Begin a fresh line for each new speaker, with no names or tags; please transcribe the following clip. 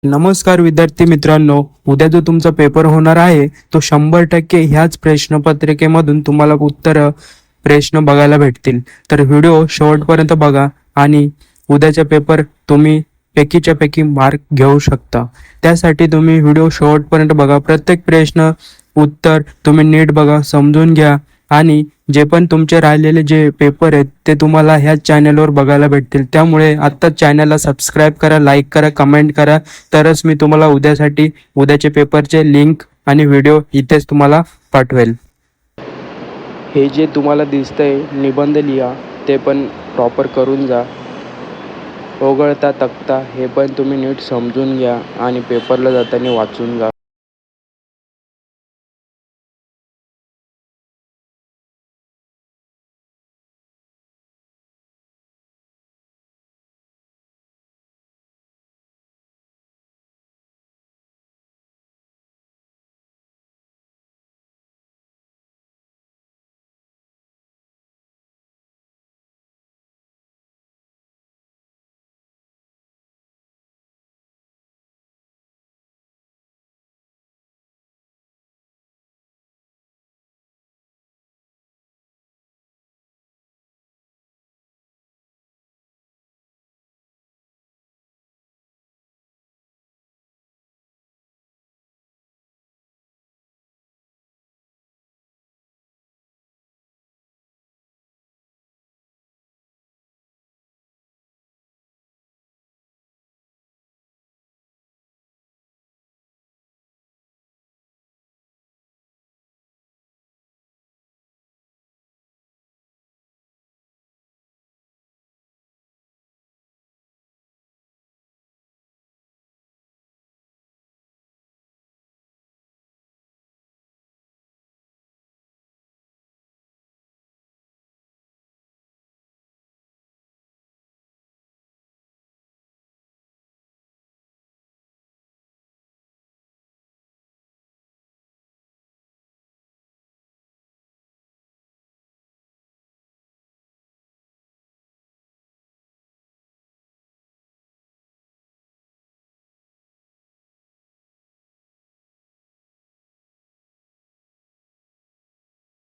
नमस्कार विद्यार्थी मित्रांनो, उद्या जो तुमचा पेपर होणार आहे तो 100% ह्याच प्रश्नपत्रिकेमधून तुम्हाला प्रश्न बघायला भेटतील. तर व्हिडिओ शेवटपर्यंत बघा आणि उद्याचा पेपर तुम्ही पैकीच्या पैकी मार्क घेऊ शकता. त्यासाठी तुम्ही व्हिडिओ शेवटपर्यंत बघा. प्रत्येक प्रश्न उत्तर तुम्ही नीट बघा, समजून घ्या आणि जे पण तुमचे राहिलेले जे पेपर आहेत ते तुम्हाला ह्याच चॅनलवर बघायला भेटतील. त्यामुळे आत्ताच चॅनलला सबस्क्राईब करा, लाईक करा, कमेंट करा. तरच मी तुम्हाला उद्याचे पेपरचे लिंक आणि व्हिडिओ इथेच तुम्हाला पाठवेल. हे जे तुम्हाला दिसतंय निबंध लिहा, ते पण प्रॉपर करून जा. वगळता तक्ता हे पण तुम्ही नीट समजून घ्या आणि पेपरला जाताना वाचून जा.